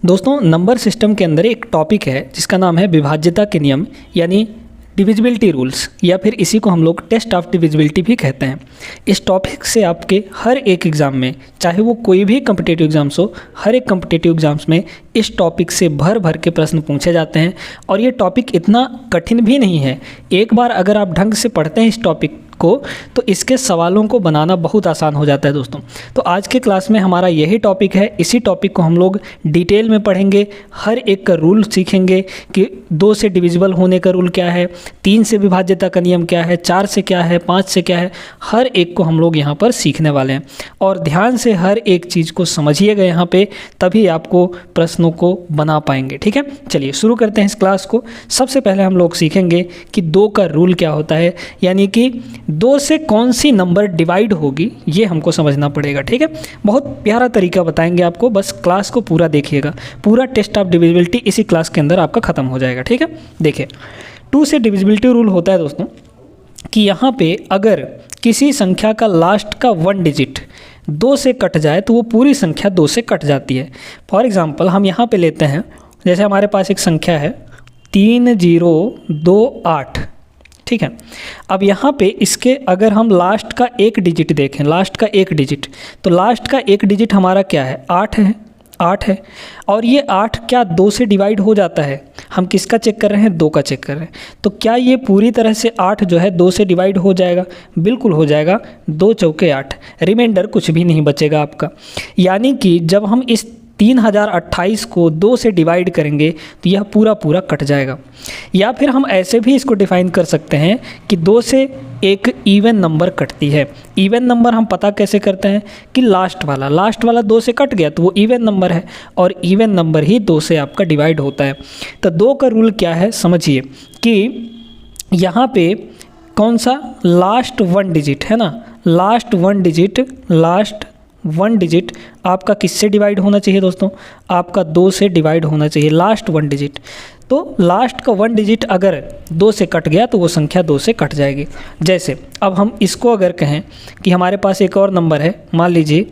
दोस्तों number system के अंदर एक टॉपिक है जिसका नाम है विभाज्यता के नियम यानी डिविजिबिलिटी रूल्स, या फिर इसी को हम लोग टेस्ट ऑफ डिविजिबिलिटी भी कहते हैं। इस टॉपिक से आपके हर एक एग्ज़ाम में, चाहे वो कोई भी कम्पिटिटिव एग्ज़ाम्स हो, हर एक कम्पिटिटिव एग्ज़ाम्स में इस टॉपिक से भर भर के प्रश्न पूछे जाते हैं। और ये टॉपिक इतना कठिन भी नहीं है। एक बार अगर आप ढंग से पढ़ते हैं इस टॉपिक को तो इसके सवालों को बनाना बहुत आसान हो जाता है दोस्तों। तो आज के क्लास में हमारा यही टॉपिक है। इसी टॉपिक को हम लोग डिटेल में पढ़ेंगे, हर एक का रूल सीखेंगे कि 2 से डिविजिबल होने का रूल क्या है, 3 से विभाज्यता का नियम क्या है, 4 से क्या है, 5 से क्या है, हर एक को हम लोग यहाँ पर सीखने वाले हैं। और ध्यान से हर एक चीज़ को समझिएगा यहाँ पे, तभी आपको प्रश्नों को बना पाएंगे। ठीक है, चलिए शुरू करते हैं इस क्लास को। सबसे पहले हम लोग सीखेंगे कि 2 का रूल क्या होता है, यानी कि 2 से कौन सी नंबर डिवाइड होगी, ये हमको समझना पड़ेगा। ठीक है, बहुत प्यारा तरीका बताएंगे आपको, बस क्लास को पूरा देखिएगा। पूरा टेस्ट ऑफ डिविजिबिलिटी इसी क्लास के अंदर आपका ख़त्म हो जाएगा। ठीक है, देखिए 2 से डिविजिबिलिटी रूल होता है दोस्तों कि यहाँ पे अगर किसी संख्या का लास्ट का 1 डिजिट 2 से कट जाए तो वो पूरी संख्या 2 से कट जाती है। फॉर एग्ज़ाम्पल हम यहाँ पे लेते हैं, जैसे हमारे पास एक संख्या है 3028। ठीक है, अब यहाँ पे इसके अगर हम लास्ट का 1 डिजिट देखें, लास्ट का 1 डिजिट, तो लास्ट का 1 डिजिट हमारा क्या है, 8 है। और ये 8 क्या 2 से डिवाइड हो जाता है? हम किसका चेक कर रहे हैं, 2 का चेक कर रहे हैं। तो क्या ये पूरी तरह से 8 जो है 2 से डिवाइड हो जाएगा? बिल्कुल हो जाएगा। 2 चौके 8, रिमाइंडर कुछ भी नहीं बचेगा आपका। यानी कि जब हम इस 3028 को 2 से डिवाइड करेंगे तो यह पूरा कट जाएगा। या फिर हम ऐसे भी इसको डिफाइन कर सकते हैं कि 2 से एक इवन नंबर कटती है। इवन नंबर हम पता कैसे करते हैं कि लास्ट वाला 2 से कट गया तो वो इवन नंबर है, और इवन नंबर ही 2 से आपका डिवाइड होता है। तो 2 का रूल क्या है समझिए कि यहाँ पे कौन सा लास्ट 1 डिजिट है ना, लास्ट 1 डिजिट आपका किससे डिवाइड होना चाहिए दोस्तों, आपका 2 से डिवाइड होना चाहिए, लास्ट 1 डिजिट। तो लास्ट का 1 डिजिट अगर 2 से कट गया तो वो संख्या 2 से कट जाएगी। जैसे अब हम इसको अगर कहें कि हमारे पास एक और नंबर है, मान लीजिए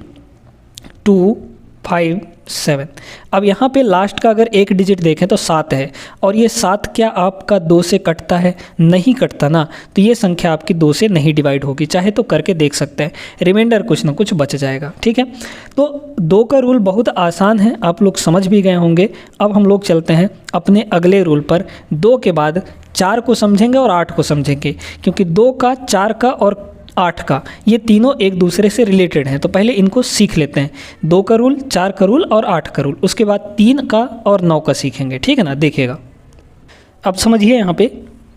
257। अब यहाँ पे लास्ट का अगर 1 डिजिट देखें तो 7 है, और ये 7 क्या आपका 2 से कटता है? नहीं कटता ना, तो ये संख्या आपकी 2 से नहीं डिवाइड होगी। चाहे तो करके देख सकते हैं, रिमाइंडर कुछ ना कुछ बच जाएगा। ठीक है, तो 2 का रूल बहुत आसान है, आप लोग समझ भी गए होंगे। अब हम लोग चलते हैं अपने अगले रूल पर। 2 के बाद 4 को समझेंगे और 8 को समझेंगे, क्योंकि 2 का, 4 का और 8 का ये तीनों एक दूसरे से रिलेटेड हैं। तो पहले इनको सीख लेते हैं, 2 का रूल, 4 का रूल और 8 का रूल। उसके बाद 3 का और 9 का सीखेंगे। ठीक है ना, देखिएगा। अब समझिए यहाँ पे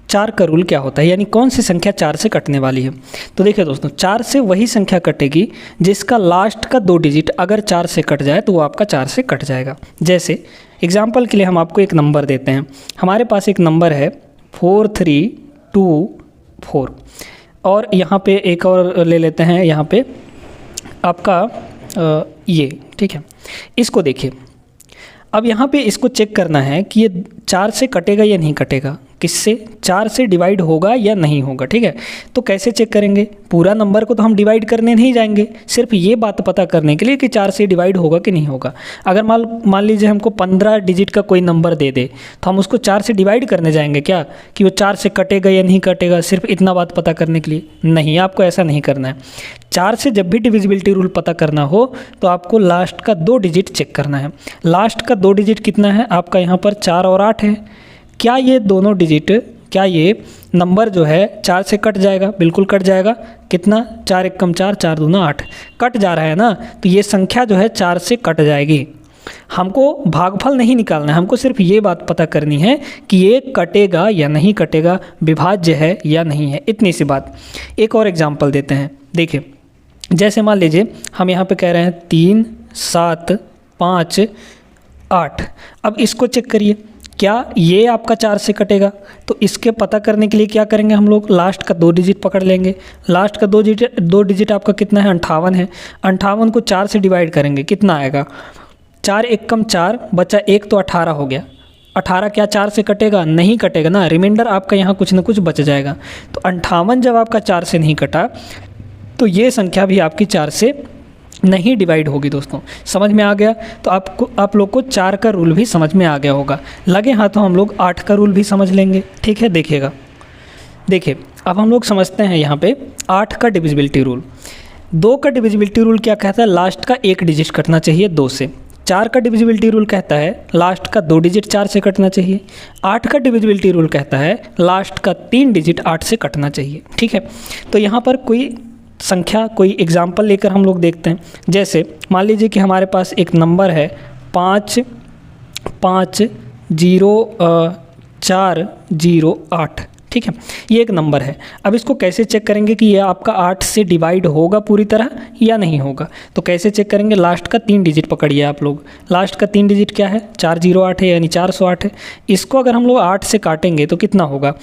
4 का रूल क्या होता है, यानी कौन सी संख्या 4 से कटने वाली है। तो देखिए दोस्तों, 4 से वही संख्या कटेगी जिसका लास्ट का 2 डिजिट अगर 4 से कट जाए तो वो आपका 4 से कट जाएगा। जैसे एग्जाम्पल के लिए हम आपको एक नंबर देते हैं, हमारे पास एक नंबर है 4324, और यहाँ पे एक और ले लेते हैं, यहाँ पे आपका ये। ठीक है, इसको देखिए। अब यहाँ पे इसको चेक करना है कि ये 4 से कटेगा या नहीं कटेगा, किससे, 4 से डिवाइड होगा या नहीं होगा। ठीक है, तो कैसे चेक करेंगे? पूरा नंबर को तो हम डिवाइड करने नहीं जाएंगे, सिर्फ ये बात पता करने के लिए कि 4 से डिवाइड होगा कि नहीं होगा। अगर मान लीजिए हमको 15 डिजिट का कोई नंबर दे दे तो हम उसको 4 से डिवाइड करने जाएंगे क्या, कि वो 4 से कटेगा या नहीं कटेगा, सिर्फ इतना बात पता करने के लिए? नहीं, आपको ऐसा नहीं करना है। 4 से जब भी डिविजिबिलिटी रूल पता करना हो तो आपको लास्ट का 2 डिजिट चेक करना है। लास्ट का 2 डिजिट कितना है आपका, यहाँ पर 4 और 8 है। क्या ये दोनों डिजिट, क्या ये नंबर जो है 4 से कट जाएगा? बिल्कुल कट जाएगा। कितना, 4 एकम 4, 4 दूना 8, कट जा रहा है ना, तो ये संख्या जो है 4 से कट जाएगी। हमको भागफल नहीं निकालना है, हमको सिर्फ ये बात पता करनी है कि ये कटेगा या नहीं कटेगा, विभाज्य है या नहीं है, इतनी सी बात। एक और एग्जाम्पल देते हैं, देखिए जैसे मान लीजिए हम यहाँ पे कह रहे हैं 3 7 5 8। अब इसको चेक करिए, क्या ये आपका 4 से कटेगा? तो इसके पता करने के लिए क्या करेंगे हम लोग, लास्ट का 2 डिजिट पकड़ लेंगे। लास्ट का 2 डिजिट आपका कितना है, 58 है। 58 को 4 से डिवाइड करेंगे, कितना आएगा, 4 एकम 4, बचा 1 तो 18 हो गया। 18 क्या 4 से कटेगा? नहीं कटेगा ना, रिमाइंडर आपका यहाँ कुछ ना कुछ बच जाएगा। तो 58 जब आपका 4 से नहीं कटा तो ये संख्या भी आपकी 4 से नहीं डिवाइड होगी दोस्तों। समझ में आ गया? तो आप लोग को 4 का रूल भी समझ में आ गया होगा। लगे हाथों हम लोग 8 का रूल भी समझ लेंगे, ठीक है। देखिएगा, देखिए अब हम लोग समझते हैं यहाँ पे 8 का डिविजिबिलिटी रूल। 2 का डिविजिबिलिटी रूल क्या कहता है? लास्ट का 1 डिजिट कटना चाहिए 2 से। 4 का डिविजिबिलिटी रूल कहता है लास्ट का 2 डिजिट 4 से कटना चाहिए। 8 का डिविजिबिलिटी रूल कहता है लास्ट का 3 डिजिट 8 से कटना चाहिए, ठीक है। तो यहाँ पर कोई संख्या, कोई एग्जाम्पल लेकर हम लोग देखते हैं। जैसे मान लीजिए कि हमारे पास एक नंबर है 55048, ठीक है। ये एक नंबर है। अब इसको कैसे चेक करेंगे कि ये आपका 8 से डिवाइड होगा पूरी तरह या नहीं होगा? तो कैसे चेक करेंगे? लास्ट का 3 डिजिट पकड़िए आप लोग। लास्ट का 3 डिजिट क्या है? 408 है, यानी 408 है। इसको अगर हम लोग 8 से काटेंगे तो कितना होगा?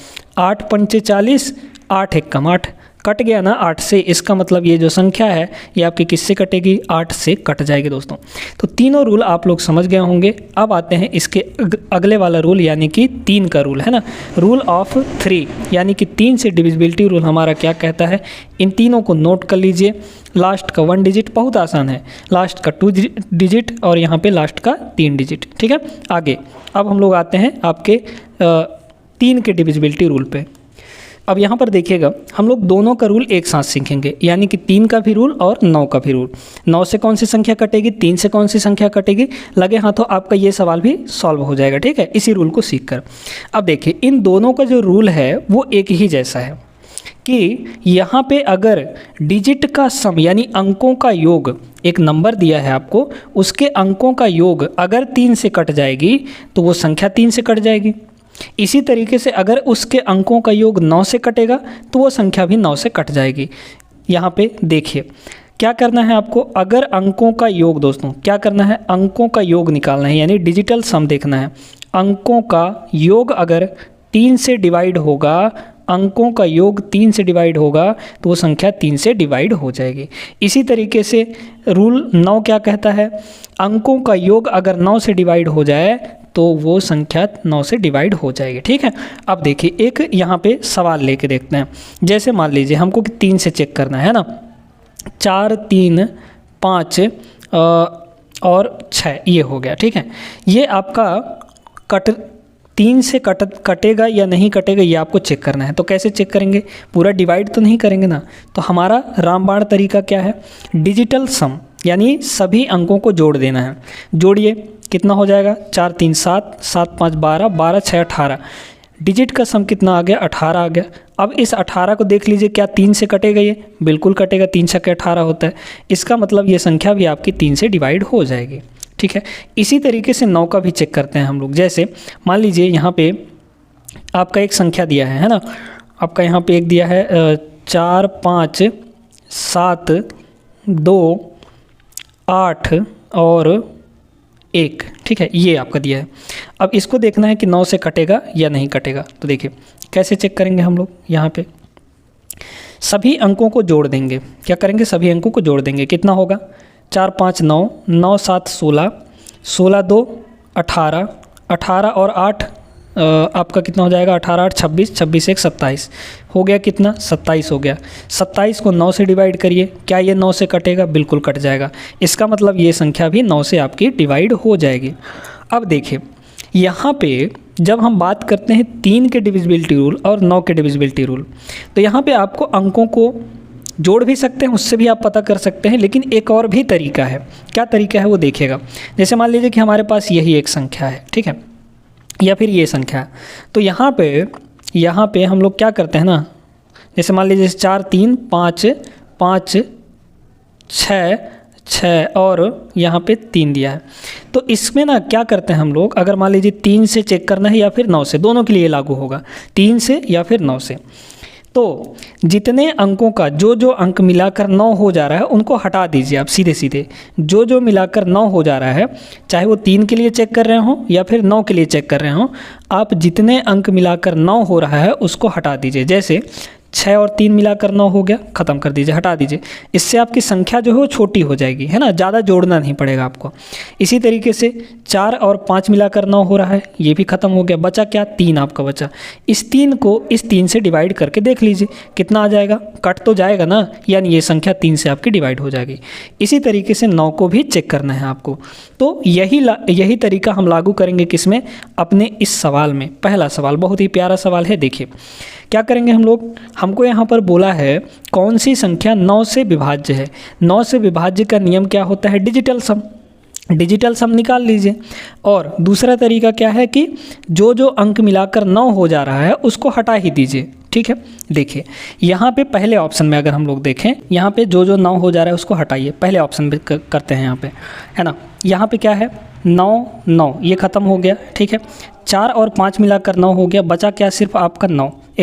8 पंचे 40, 8 एक कम 8, कट गया ना 8 से। इसका मतलब ये जो संख्या है ये आपकी किससे कटेगी? 8 से कट जाएगी दोस्तों। तो तीनों रूल आप लोग समझ गए होंगे। अब आते हैं इसके अगले वाला रूल, यानी कि 3 का रूल है ना, रूल ऑफ 3, यानी कि 3 से डिविजिबिलिटी रूल हमारा क्या कहता है? इन तीनों को नोट कर लीजिए। लास्ट का 1 डिजिट बहुत आसान है, लास्ट का 2 डिजिट और यहाँ पे लास्ट का 3 डिजिट, ठीक है। आगे अब हम लोग आते हैं आपके 3 के डिविजिबिलिटी रूल पे। अब यहाँ पर देखिएगा, हम लोग दोनों का रूल एक साथ सीखेंगे, यानी कि 3 का भी रूल और 9 का भी रूल। 9 से कौन सी संख्या कटेगी, 3 से कौन सी संख्या कटेगी, लगे हाथों आपका ये सवाल भी सॉल्व हो जाएगा, ठीक है, इसी रूल को सीखकर। अब देखिए इन दोनों का जो रूल है वो एक ही जैसा है कि यहाँ पे अगर डिजिट का सम यानी अंकों का योग, एक नंबर दिया है आपको, उसके अंकों का योग अगर 3 से कट जाएगी तो वो संख्या 3 से कट जाएगी। इसी तरीके से अगर उसके अंकों का योग 9 से कटेगा तो वो संख्या भी 9 से कट जाएगी। यहाँ पे देखिए क्या करना है आपको, अगर अंकों का योग, दोस्तों क्या करना है, अंकों का योग निकालना है, यानी डिजिटल सम देखना है। अंकों का योग अगर 3 से डिवाइड होगा, अंकों का योग 3 से डिवाइड होगा तो वो संख्या 3 से डिवाइड हो जाएगी। इसी तरीके से रूल 9 क्या कहता है, अंकों का योग अगर 9 से डिवाइड हो जाए तो वो संख्या 9 से डिवाइड हो जाएगी, ठीक है। अब देखिए एक यहाँ पे सवाल लेके देखते हैं। जैसे मान लीजिए हमको 3 से चेक करना है ना, 4 3 5 और 6 ये हो गया, ठीक है। ये आपका 3 से कटेगा या नहीं कटेगा ये आपको चेक करना है। तो कैसे चेक करेंगे, पूरा डिवाइड तो नहीं करेंगे ना। तो हमारा रामबाण तरीका क्या है, डिजिटल सम यानी सभी अंकों को जोड़ देना है। जोड़िए, कितना हो जाएगा, 4 3 7, 7 5 12, 12 6 18, डिजिट का सम कितना आ गया, 18 आ गया। अब इस 18 को देख लीजिए, क्या 3 से कटेगा ये? बिल्कुल कटेगा, 3 6 18 होता है। इसका मतलब ये संख्या भी आपकी 3 से डिवाइड हो जाएगी, ठीक है। इसी तरीके से 9 का भी चेक करते हैं हम लोग। जैसे मान लीजिए यहाँ पे आपका एक संख्या दिया है ना, आपका यहाँ पे एक दिया है 4 5 7 2 8 और 1, ठीक है, ये आपका दिया है। अब इसको देखना है कि 9 से कटेगा या नहीं कटेगा। तो देखिए कैसे चेक करेंगे हम लोग, यहाँ पे सभी अंकों को जोड़ देंगे। क्या करेंगे, सभी अंकों को जोड़ देंगे। कितना होगा, 4 5 9, 9 7 16, 16 2 18, 18 और 8 आपका कितना हो जाएगा, 18 8 26, 26 1 27 हो गया, कितना 27 हो गया। 27 को 9 से डिवाइड करिए, क्या ये 9 से कटेगा, बिल्कुल कट जाएगा। इसका मतलब ये संख्या भी 9 से आपकी डिवाइड हो जाएगी। अब देखिए यहाँ पे जब हम बात करते हैं 3 के डिविजिबिलिटी रूल और 9 के डिविजिबिलिटी रूल, तो यहाँ पे आपको अंकों को जोड़ भी सकते हैं, उससे भी आप पता कर सकते हैं, लेकिन एक और भी तरीका है। क्या तरीका है वो देखिएगा। जैसे मान लीजिए कि हमारे पास यही एक संख्या है, ठीक है, या फिर ये संख्या है। तो यहाँ पे हम लोग क्या करते हैं ना, जैसे मान लीजिए 4 3 5 5 6 6 और यहाँ पे 3 दिया है। तो इसमें ना क्या करते हैं हम लोग, अगर मान लीजिए 3 से चेक करना है या फिर 9 से, दोनों के लिए लागू होगा, 3 से या फिर 9 से। तो जितने अंकों का जो अंक मिलाकर 9 हो जा रहा है उनको हटा दीजिए आप सीधे सीधे। जो मिलाकर 9 हो जा रहा है, चाहे वो 3 के लिए चेक कर रहे हो या फिर 9 के लिए चेक कर रहे हो, आप जितने अंक मिलाकर 9 हो रहा है उसको हटा दीजिए। जैसे 6 और 3 मिलाकर 9 हो गया, ख़त्म कर दीजिए, हटा दीजिए। इससे आपकी संख्या जो है वो छोटी हो जाएगी, है ना, ज़्यादा जोड़ना नहीं पड़ेगा आपको। इसी तरीके से 4 और 5 मिलाकर 9 हो रहा है, ये भी ख़त्म हो गया। बचा क्या, 3 आपका बचा। इस 3 को इस 3 से डिवाइड करके देख लीजिए कितना आ जाएगा, कट तो जाएगा ना, यानी ये संख्या 3 से आपकी डिवाइड हो जाएगी। इसी तरीके से 9 को भी चेक करना है आपको। तो यही तरीका हम लागू करेंगे किसमें, अपने इस सवाल में। पहला सवाल बहुत ही प्यारा सवाल है, देखिए क्या करेंगे हम लोग। हमको यहाँ पर बोला है कौन सी संख्या 9 से विभाज्य है। 9 से विभाज्य का नियम क्या होता है, डिजिटल सम। डिजिटल सम निकाल लीजिए। और दूसरा तरीका क्या है कि जो अंक मिलाकर 9 हो जा रहा है उसको हटा ही दीजिए, ठीक है। देखिए यहाँ पे पहले ऑप्शन में अगर हम लोग देखें, यहाँ पे जो 9 हो जा रहा है उसको हटाइए, पहले ऑप्शन पे करते हैं यहाँ पे, है ना। यहाँ पे क्या है, 9 ये ख़त्म हो गया, ठीक है। 4 और 5 मिलाकर 9 हो गया, बचा क्या, सिर्फ आपका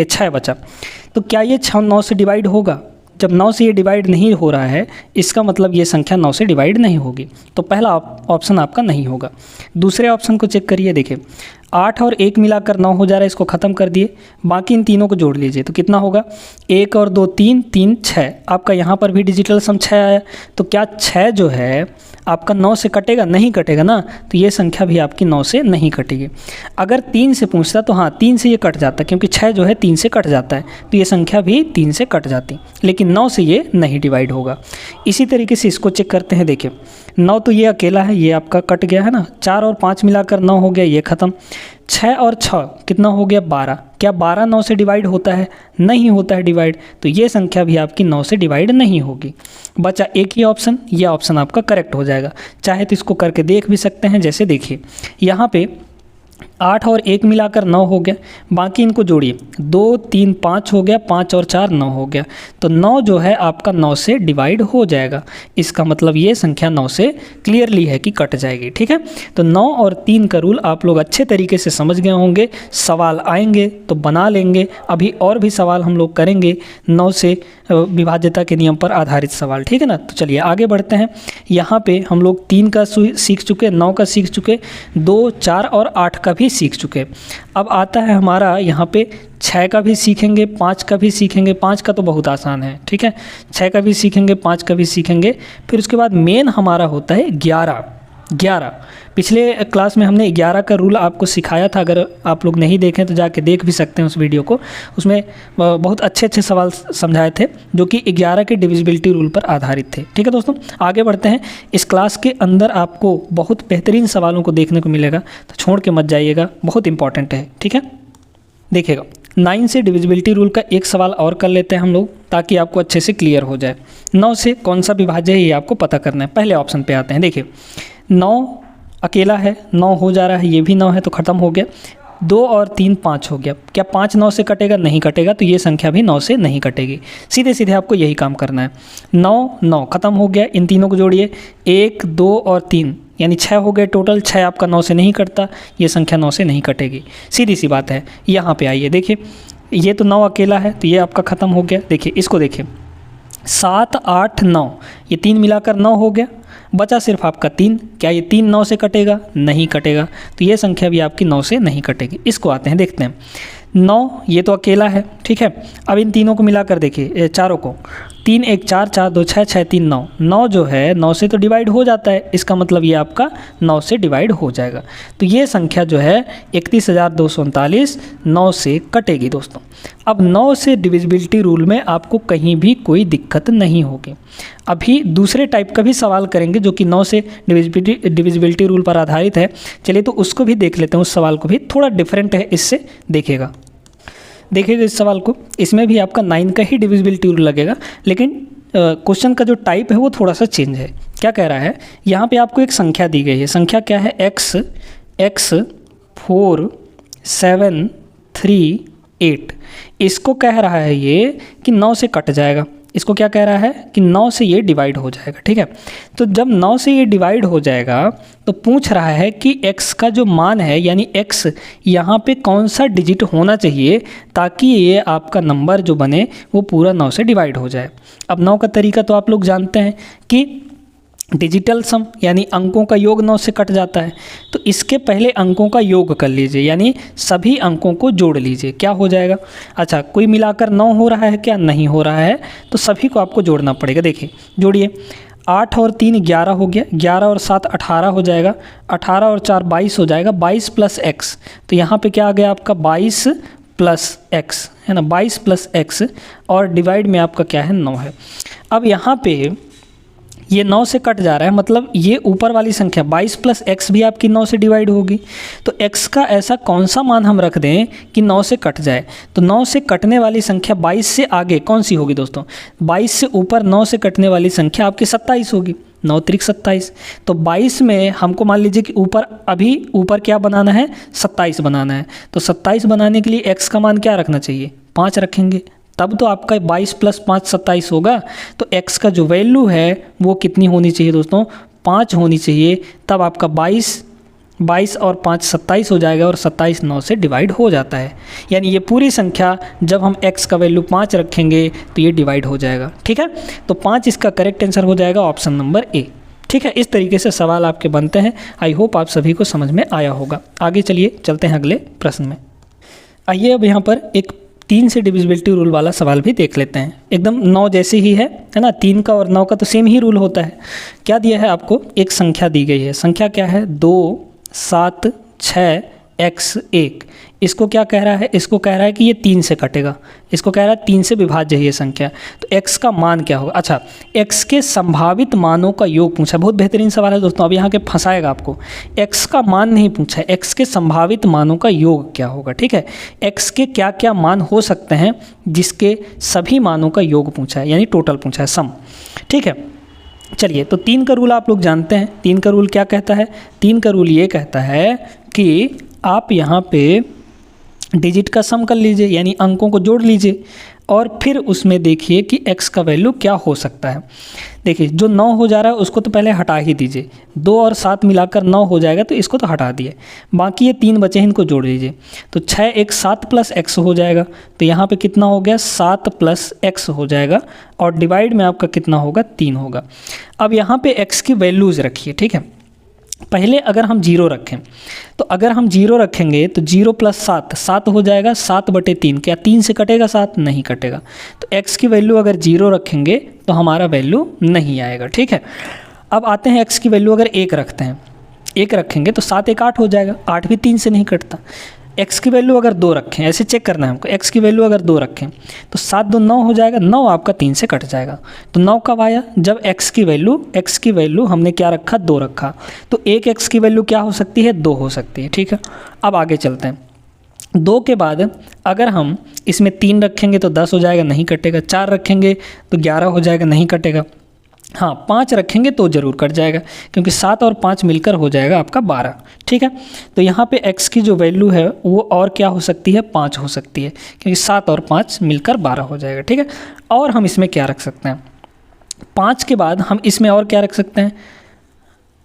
6 बचा। तो क्या ये 9 से डिवाइड होगा। जब 9 से ये डिवाइड नहीं हो रहा है, इसका मतलब ये संख्या 9 से डिवाइड नहीं होगी, तो पहला ऑप्शन आपका नहीं होगा। दूसरे ऑप्शन को चेक करिए, देखिए 8 और 1 मिलाकर 9 हो जा रहा है, इसको ख़त्म कर दिए, बाकी इन तीनों को जोड़ लीजिए तो कितना होगा, 1 और 2 3 3 6। आपका यहाँ पर भी डिजिटल सम 6 आया। तो क्या 6 जो है आपका 9 से कटेगा, नहीं कटेगा ना, तो ये संख्या भी आपकी 9 से नहीं कटेगी। अगर 3 से पूछता तो हाँ 3 से ये कट जाता, क्योंकि 6 जो है 3 से कट जाता है, तो ये संख्या भी 3 से कट जाती, लेकिन 9 से ये नहीं डिवाइड होगा। इसी तरीके से इसको चेक करते हैं, देखिए 9 तो ये अकेला है, ये आपका कट गया है ना। 4 और 5 मिलाकर 9 हो गया, ये ख़त्म। 6 और 6 कितना हो गया, 12। क्या 12 9 से डिवाइड होता है, नहीं होता है डिवाइड, तो ये संख्या भी आपकी 9 से डिवाइड नहीं होगी। बचा एक ही ऑप्शन, यह ऑप्शन आपका करेक्ट हो जाएगा। चाहे तो इसको करके देख भी सकते हैं, जैसे देखिए यहाँ पे 8 और 1 मिलाकर 9 हो गया, बाकी इनको जोड़िए, 2 3 5 हो गया, 5 और 4 9 हो गया, तो 9 जो है आपका 9 से डिवाइड हो जाएगा। इसका मतलब ये संख्या 9 से क्लियरली है कि कट जाएगी, ठीक है। तो 9 और 3 का रूल आप लोग अच्छे तरीके से समझ गए होंगे। सवाल आएंगे तो बना लेंगे, अभी और भी सवाल हम लोग करेंगे 9 से विभाज्यता के नियम पर आधारित सवाल, ठीक है ना। तो चलिए आगे बढ़ते हैं। यहाँ पे हम लोग 3 का सीख चुके, 9 का सीख चुके, 2 4 और 8 का भी सीख चुके। अब आता है हमारा यहाँ पे 6 का भी सीखेंगे, 5 का भी सीखेंगे। 5 का तो बहुत आसान है, ठीक है। 6 का भी सीखेंगे, 5 का भी सीखेंगे। फिर उसके बाद मेन हमारा होता है 11। पिछले क्लास में हमने 11 का रूल आपको सिखाया था, अगर आप लोग नहीं देखें तो जाके देख भी सकते हैं उस वीडियो को। उसमें बहुत अच्छे सवाल समझाए थे जो कि 11 के डिविजिबिलिटी रूल पर आधारित थे, ठीक है दोस्तों। आगे बढ़ते हैं। इस क्लास के अंदर आपको बहुत बेहतरीन सवालों को देखने को मिलेगा, तो छोड़ के मत जाइएगा, बहुत इंपॉर्टेंट है, ठीक है। देखिएगा 9 से डिविजिबिलिटी रूल का एक सवाल और कर लेते हैं हम लोग, ताकि आपको अच्छे से क्लियर हो जाए। 9 से कौन सा विभाज्य है ये आपको पता करना है। पहले ऑप्शन पे आते हैं, देखिए 9 अकेला है, 9 हो जा रहा है, ये भी 9 है तो ख़त्म हो गया। 2 और 3 5 हो गया, क्या 5 9 से कटेगा, नहीं कटेगा, तो ये संख्या भी 9 से नहीं कटेगी। सीधे सीधे आपको यही काम करना है। 9 ख़त्म हो गया, इन तीनों को जोड़िए, 1 2 और 3 यानी 6 हो गए टोटल। 6 आपका 9 से नहीं कटता, ये संख्या 9 से नहीं कटेगी, सीधी सी बात है। यहाँ पे आइए, देखिए ये तो 9 अकेला है, तो ये आपका ख़त्म हो गया। देखिए इसको देखिए, 7 8 9 ये 3 मिलाकर 9 हो गया, बचा सिर्फ आपका 3। क्या ये 3 9 से कटेगा, नहीं कटेगा, तो ये संख्या भी आपकी 9 से नहीं कटेगी। इसको आते हैं, देखते हैं। 9 ये तो अकेला है, ठीक है। अब इन तीनों को मिलाकर देखिए, चारों को, 3 1 4 4 2 6 6 3 9। 9 जो है 9 से तो डिवाइड हो जाता है, इसका मतलब ये आपका 9 से डिवाइड हो जाएगा। तो ये संख्या जो है 31,239 9 से कटेगी दोस्तों। अब 9 से डिविजिबिलिटी रूल में आपको कहीं भी कोई दिक्कत नहीं होगी। अभी दूसरे टाइप का भी सवाल करेंगे जो कि 9 से डिविजिबिलिटी रूल पर आधारित है। चलिए तो उसको भी देख लेते हैं, उस सवाल को भी, थोड़ा डिफरेंट है इससे। देखिएगा इस सवाल को, इसमें भी आपका 9 का ही डिविजिबिलिटी रूल लगेगा, लेकिन क्वेश्चन का जो टाइप है वो थोड़ा सा चेंज है। क्या कह रहा है, यहाँ पे आपको एक संख्या दी गई है। संख्या क्या है, x 4 7 3 8। इसको कह रहा है ये कि 9 से कट जाएगा। इसको क्या कह रहा है कि 9 से ये डिवाइड हो जाएगा, ठीक है। तो जब 9 से ये डिवाइड हो जाएगा तो पूछ रहा है कि x का जो मान है, यानी x यहाँ पे कौन सा डिजिट होना चाहिए ताकि ये आपका नंबर जो बने वो पूरा 9 से डिवाइड हो जाए। अब 9 का तरीका तो आप लोग जानते हैं कि डिजिटल सम यानी अंकों का योग 9 से कट जाता है, तो इसके पहले अंकों का योग कर लीजिए, यानी सभी अंकों को जोड़ लीजिए। क्या हो जाएगा? अच्छा, कोई मिलाकर 9 हो रहा है क्या? नहीं हो रहा है, तो सभी को आपको जोड़ना पड़ेगा। देखिए जोड़िए, 8 और 3 11 हो गया, 11 और 7 18 हो जाएगा, 18 और 4 22 हो जाएगा, 22 प्लस एक्स। तो यहाँ पे क्या आ गया आपका 22 प्लस एक्स, है ना, 22 प्लस एक्स, और डिवाइड में आपका क्या है 9 है। अब यहाँ पे ये 9 से कट जा रहा है, मतलब ये ऊपर वाली संख्या 22 प्लस एक्स भी आपकी 9 से डिवाइड होगी। तो x का ऐसा कौन सा मान हम रख दें कि 9 से कट जाए? तो 9 से कटने वाली संख्या 22 से आगे कौन सी होगी दोस्तों? 22 से ऊपर 9 से कटने वाली संख्या आपकी 27 होगी, 9 त्रिक 27। तो 22 में हमको मान लीजिए कि ऊपर अभी ऊपर क्या बनाना है? 27 बनाना है। तो 27 बनाने के लिए x का मान क्या रखना चाहिए? 5 रखेंगे, तब तो आपका 22 प्लस 5 27 होगा। तो x का जो वैल्यू है वो कितनी होनी चाहिए दोस्तों? 5 होनी चाहिए। तब आपका 22 और 5 27 हो जाएगा, और 27 9 से डिवाइड हो जाता है। यानी ये पूरी संख्या जब हम x का वैल्यू 5 रखेंगे तो ये डिवाइड हो जाएगा। ठीक है, तो 5 इसका करेक्ट आंसर हो जाएगा, ऑप्शन नंबर ए। ठीक है, इस तरीके से सवाल आपके बनते हैं। आई होप आप सभी को समझ में आया होगा। आगे चलिए चलते हैं अगले प्रश्न में। आइए अब यहाँ पर एक 3 से डिविजिबिलिटी रूल वाला सवाल भी देख लेते हैं। एकदम 9 जैसे ही है ना, 3 का और 9 का तो सेम ही रूल होता है। क्या दिया है आपको? एक संख्या दी गई है। संख्या क्या है? 2 7 6 x 1। इसको क्या कह रहा है? इसको कह रहा है कि ये 3 से कटेगा। इसको कह रहा है 3 से विभाज्य है ये संख्या। तो x का मान क्या होगा? अच्छा, x के संभावित मानों का योग पूछा। बहुत बेहतरीन सवाल है दोस्तों। अब यहाँ के फंसाएगा आपको। x का मान नहीं पूछा है, x के संभावित मानों का योग क्या होगा। ठीक है, x के क्या क्या मान हो सकते हैं जिसके सभी मानों का योग पूछा है, यानी टोटल पूछा है, सम। ठीक है, चलिए, तो 3 का रूल आप लोग जानते हैं। 3 का रूल क्या कहता है? 3 का रूल ये कहता है कि आप यहाँ पे डिजिट का सम कर लीजिए, यानी अंकों को जोड़ लीजिए, और फिर उसमें देखिए कि x का वैल्यू क्या हो सकता है। देखिए, जो 9 हो जा रहा है उसको तो पहले हटा ही दीजिए। 2 और 7 मिलाकर 9 हो जाएगा, तो इसको तो हटा दिए। बाकी ये 3 बचे हैं, इनको जोड़ लीजिए। तो 6 1 7 प्लस x हो जाएगा। तो यहाँ पे कितना हो गया? 7 प्लस x हो जाएगा, और डिवाइड में आपका कितना होगा? 3 होगा। अब यहाँ पे x की वैल्यूज़ रखिए। ठीक है, पहले अगर हम 0 रखें, तो अगर हम 0 रखेंगे तो 0 प्लस 7 7 हो जाएगा, 7/3। क्या 3 से कटेगा 7? नहीं कटेगा। तो x की वैल्यू अगर 0 रखेंगे तो हमारा वैल्यू नहीं आएगा। ठीक है, अब आते हैं x की वैल्यू अगर 1 रखते हैं, 1 रखेंगे तो 7 1 8 हो जाएगा, 8 भी 3 से नहीं कटता। x की वैल्यू अगर 2 रखें, ऐसे चेक करना है हमको, x की वैल्यू अगर 2 रखें तो 7 2 9 हो जाएगा, 9 आपका 3 से कट जाएगा। तो 9 कब आया? जब x की वैल्यू हमने क्या रखा? 2 रखा। तो एक x की वैल्यू क्या हो सकती है? 2 हो सकती है। ठीक है, अब आगे चलते हैं। 2 के बाद अगर हम इसमें 3 रखेंगे तो 10 हो जाएगा, नहीं कटेगा। 4 रखेंगे तो 11 हो जाएगा, नहीं कटेगा। हाँ, 5 रखेंगे तो ज़रूर कट जाएगा, क्योंकि 7 और 5 मिलकर हो जाएगा आपका 12। ठीक है, तो यहाँ पे x की जो वैल्यू है वो और क्या हो सकती है? 5 हो सकती है, क्योंकि 7 और 5 मिलकर 12 हो जाएगा। ठीक है, और हम इसमें क्या रख सकते हैं? 5 के बाद हम इसमें और क्या रख सकते हैं?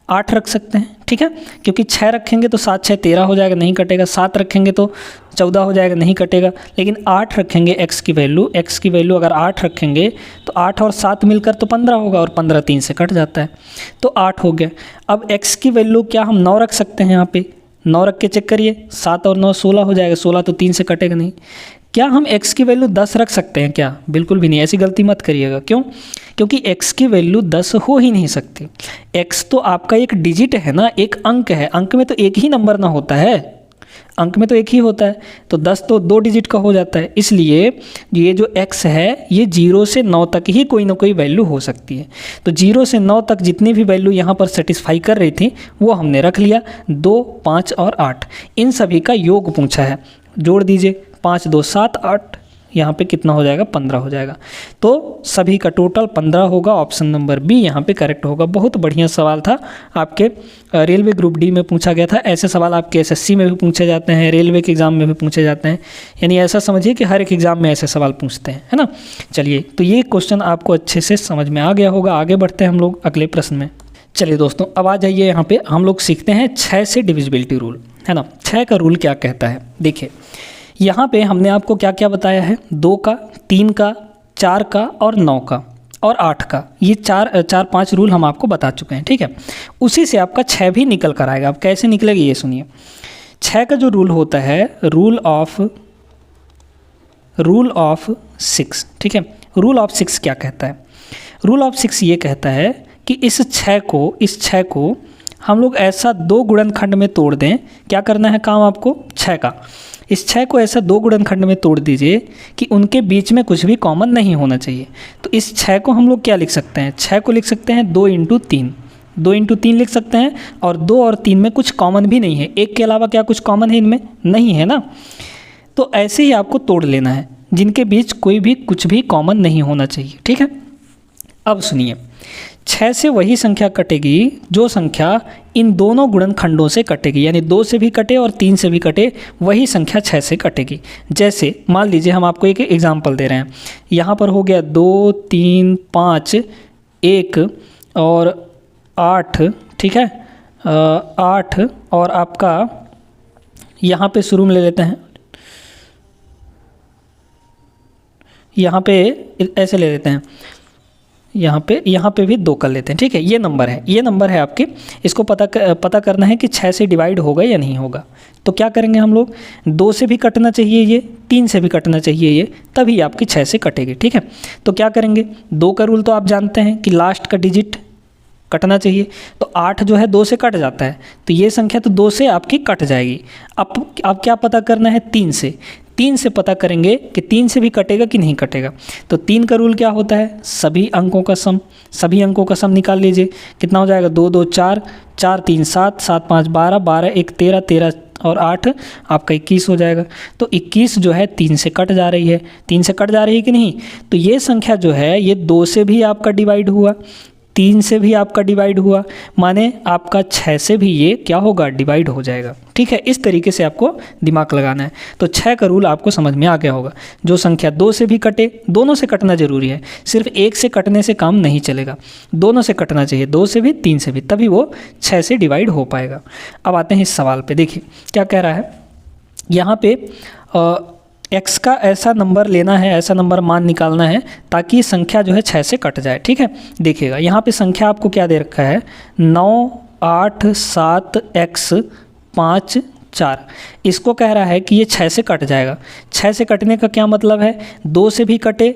8 रख सकते हैं। ठीक है, क्योंकि 6 रखेंगे तो 7 6 13 हो जाएगा, नहीं कटेगा। 7 रखेंगे तो 14 हो जाएगा, नहीं कटेगा। लेकिन 8 रखेंगे x की वैल्यू अगर 8 रखेंगे तो 8 और 7 मिलकर तो 15 होगा, और 15 3 से कट जाता है, तो 8 हो गया। अब x की वैल्यू क्या हम 9 रख सकते हैं? यहाँ पे 9 रख के चेक करिए, 7 और 9 16 हो जाएगा, 16 तो 3 से कटेगा नहीं। क्या हम x की वैल्यू 10 रख सकते हैं क्या? बिल्कुल भी नहीं, ऐसी गलती मत करिएगा। क्यों? क्योंकि x की वैल्यू 10 हो ही नहीं सकती। x तो आपका एक डिजिट है ना, एक अंक है। अंक में तो एक ही नंबर ना होता है, अंक में तो एक ही होता है। तो 10 तो 2 डिजिट का हो जाता है, इसलिए ये जो x है ये 0 से 9 तक ही कोई ना कोई वैल्यू हो सकती है। तो 0 से 9 तक जितनी भी वैल्यू यहाँ पर सेटिस्फाई कर रही थी वो हमने रख लिया। 2 5 और 8 इन सभी का योग पूछा है, जोड़ दीजिए। 5 2 7 8, यहाँ पे कितना हो जाएगा? 15 हो जाएगा। तो सभी का टोटल 15 होगा। ऑप्शन नंबर बी यहाँ पे करेक्ट होगा। बहुत बढ़िया सवाल था, आपके रेलवे ग्रुप डी में पूछा गया था। ऐसे सवाल आपके एसएससी में भी पूछे जाते हैं, रेलवे के एग्ज़ाम में भी पूछे जाते हैं। यानी ऐसा समझिए कि हर एक एग्ज़ाम में ऐसे सवाल पूछते हैं, है ना। चलिए, तो ये क्वेश्चन आपको अच्छे से समझ में आ गया होगा। आगे बढ़ते हैं हम लोग अगले प्रश्न में। चलिए दोस्तों, अब आ जाइए यहाँ पे हम लोग सीखते हैं 6 से डिविजिबिलिटी रूल, है ना। 6 का रूल क्या कहता है? देखिए, यहाँ पे हमने आपको क्या क्या बताया है? 2 का, 3 का, 4 का और 9 का। और 8 का, ये चार पांच रूल हम आपको बता चुके हैं, ठीक है। उसी से आपका 6 भी निकल कर आएगा। अब कैसे निकलेगा ये सुनिए। 6 का जो रूल होता है रूल ऑफ 6, ठीक है। रूल ऑफ 6 क्या कहता है? रूल ऑफ 6 ये कहता है कि इस 6 को हम लोग ऐसा 2 गुणनखंड में तोड़ दें। क्या करना है काम आपको? 6 का, इस 6 को ऐसा 2 गुणनखंड में तोड़ दीजिए कि उनके बीच में कुछ भी कॉमन नहीं होना चाहिए। तो इस 6 को हम लोग क्या लिख सकते हैं? 6 को लिख सकते हैं 2 × 3, 2 × 3 लिख सकते हैं। और 2 और 3 में कुछ कॉमन भी नहीं है, 1 के अलावा क्या कुछ कॉमन है इनमें? नहीं है ना। तो ऐसे ही आपको तोड़ लेना है, जिनके बीच कोई भी कुछ भी कॉमन नहीं होना चाहिए, ठीक है। अब सुनिए, 6 से वही संख्या कटेगी जो संख्या इन दोनों गुणनखंडों से कटेगी, यानी 2 से भी कटे और 3 से भी कटे, वही संख्या 6 से कटेगी। जैसे मान लीजिए हम आपको एक एग्जांपल दे रहे हैं। यहाँ पर हो गया 2, 3, 5, 1 और 8, ठीक है। 8 और आपका यहाँ पे शुरू में ले लेते हैं, यहाँ पे ऐसे ले लेते हैं, यहाँ पे भी 2 कर लेते हैं, ठीक है। ये नंबर है आपके। इसको पता करना है कि 6 से डिवाइड होगा या नहीं होगा। तो क्या करेंगे हम लोग? 2 से भी कटना चाहिए ये, 3 से भी कटना चाहिए ये, तभी आपकी 6 से कटेगी, ठीक है। तो क्या करेंगे? 2 का रूल तो आप जानते हैं कि लास्ट का डिजिट कटना चाहिए। तो 8 जो है 2 से कट जाता है, तो ये संख्या तो 2 से आपकी कट जाएगी। अब क्या पता करना है? 3 से। 3 से पता करेंगे कि 3 से भी कटेगा कि नहीं कटेगा। तो 3 का रूल क्या होता है? सभी अंकों का सम निकाल लीजिए। कितना हो जाएगा? 2, 2, 4, 4, 3, 7, 7, 5, 12, 12, 1, 13, 13 और 8 आपका 21 हो जाएगा। तो 21 जो है 3 से कट जा रही है। 3 से कट जा रही है कि नहीं? तो ये संख्या जो है ये 2 से भी आपका डिवाइड हुआ, 3 से भी आपका डिवाइड हुआ, माने आपका 6 से भी ये क्या होगा? डिवाइड हो जाएगा, ठीक है। इस तरीके से आपको दिमाग लगाना है। तो 6 का रूल आपको समझ में आ गया होगा। जो संख्या 2 से भी कटे, दोनों से कटना जरूरी है, सिर्फ एक से कटने से काम नहीं चलेगा, दोनों से कटना चाहिए, 2 से भी 3 से भी, तभी वो 6 से डिवाइड हो पाएगा। अब आते हैं इस सवाल पे, देखिए क्या कह रहा है यहाँ पे। x का ऐसा नंबर लेना है, ऐसा नंबर मान निकालना है ताकि संख्या जो है 6 से कट जाए, ठीक है। देखिएगा यहाँ पे संख्या आपको क्या दे रखा है? 9, 8, 7, x 5, 4। इसको कह रहा है कि ये 6 से कट जाएगा। 6 से कटने का क्या मतलब है? 2 से भी कटे,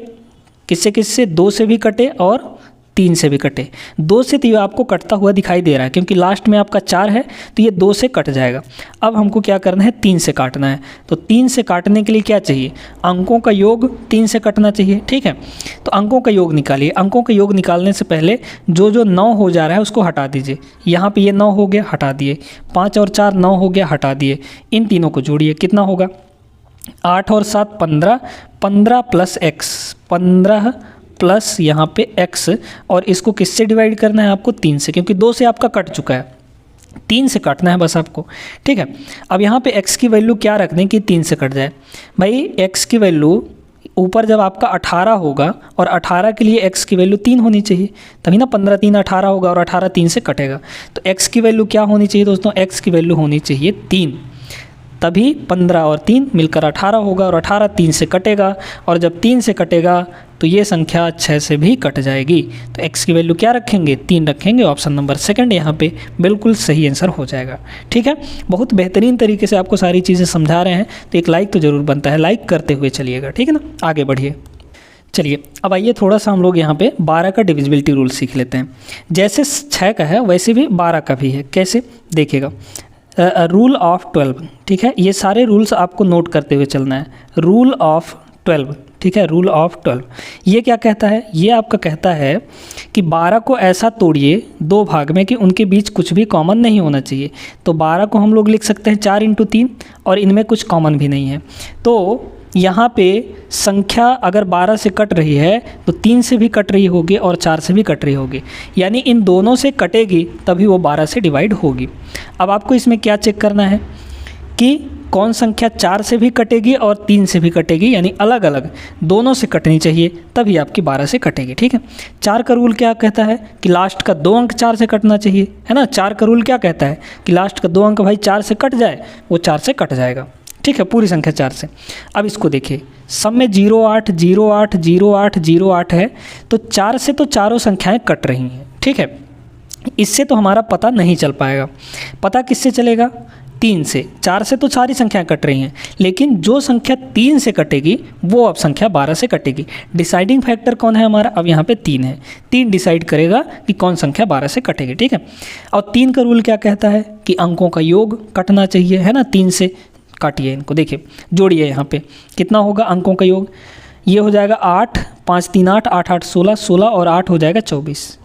किससे? 2 से भी कटे और 3 से भी कटे। 2 से तो ये आपको कटता हुआ दिखाई दे रहा है, क्योंकि लास्ट में आपका 4 है, तो ये 2 से कट जाएगा। अब हमको क्या करना है? 3 से काटना है। तो 3 से काटने के लिए क्या चाहिए? अंकों का योग 3 से कटना चाहिए, ठीक है। तो अंकों का योग निकालिए। अंकों का योग निकालने से पहले जो 9 हो जा रहा है उसको हटा दीजिए। यहाँ पर ये 9 हो गया, हटा दिए। 5 और 4 9 हो गया, हटा दिए। इन तीनों को जोड़िए, कितना होगा? 8 और 7 15, 15 प्लस x, 15 प्लस यहाँ पे x, और इसको किससे डिवाइड करना है आपको? 3 से, क्योंकि 2 से आपका कट चुका है, 3 से काटना है बस आपको, ठीक है। अब यहाँ पे x की वैल्यू क्या रख दें कि 3 से कट जाए? भाई x की वैल्यू ऊपर जब आपका 18 होगा, और 18 के लिए x की वैल्यू 3 होनी चाहिए, तभी ना 15 3 18 होगा, और 18 3 से कटेगा। तो x की वैल्यू क्या होनी चाहिए दोस्तों? x की वैल्यू होनी चाहिए 3, तभी 15 और 3 मिलकर 18 होगा, और 18 3 से कटेगा, और जब 3 से कटेगा तो ये संख्या 6 से भी कट जाएगी। तो x की वैल्यू क्या रखेंगे? 3 रखेंगे। ऑप्शन नंबर सेकंड यहाँ पे बिल्कुल सही आंसर हो जाएगा, ठीक है। बहुत बेहतरीन तरीके से आपको सारी चीज़ें समझा रहे हैं, तो एक लाइक तो ज़रूर बनता है, लाइक करते हुए चलिएगा, ठीक है ना। आगे बढ़िए। चलिए अब आइए थोड़ा सा हम लोग यहाँ पे 12 का डिविजिबिलिटी रूल सीख लेते हैं। जैसे 6 का है वैसे भी 12 का भी है। कैसे? देखिएगा, रूल ऑफ 12, ठीक है। ये सारे रूल्स आपको नोट करते हुए चलना है। रूल ऑफ 12, ठीक है। रूल ऑफ 12 ये क्या कहता है? ये आपका कहता है कि 12 को ऐसा तोड़िए 2 भाग में कि उनके बीच कुछ भी कॉमन नहीं होना चाहिए। तो 12 को हम लोग लिख सकते हैं 4 × 3, और इनमें कुछ कॉमन भी नहीं है। तो यहाँ पे संख्या अगर 12 से कट रही है तो 3 से भी कट रही होगी और 4 से भी कट रही होगी, यानी इन दोनों से कटेगी तभी वो 12 से डिवाइड होगी। अब आपको इसमें क्या चेक करना है कि कौन संख्या 4 से भी कटेगी और 3 से भी कटेगी, यानी अलग अलग दोनों से कटनी चाहिए, तभी आपकी 12 से कटेगी, ठीक है। 4 का रूल क्या कहता है कि लास्ट का 2 अंक 4 से कटना चाहिए, है ना। 4 का रूल क्या कहता है कि लास्ट का 2 अंक भाई 4 से कट जाए, वो 4 से कट जाएगा, ठीक है, पूरी संख्या 4 से। अब इसको देखिए, सब में 0 8 0 8 0 8 0 8 है, तो 4 से तो चारों संख्याएं कट रही हैं। ठीक है, इससे तो हमारा पता नहीं चल पाएगा। पता किससे चलेगा? 3 से। 4 से तो सारी संख्याएं कट रही हैं, लेकिन जो संख्या 3 से कटेगी वो अब संख्या 12 से कटेगी। डिसाइडिंग फैक्टर कौन है हमारा? अब यहाँ पे 3 है। 3 डिसाइड करेगा कि कौन संख्या 12 से कटेगी। ठीक है, और 3 का रूल क्या कहता है कि अंकों का योग कटना चाहिए, है ना। 3 से काटिए इनको, देखिए जोड़िए, यहाँ पे कितना होगा अंकों का योग? ये हो जाएगा 8, 5 3 8, 8 8 16, 16 और 8 हो जाएगा 24,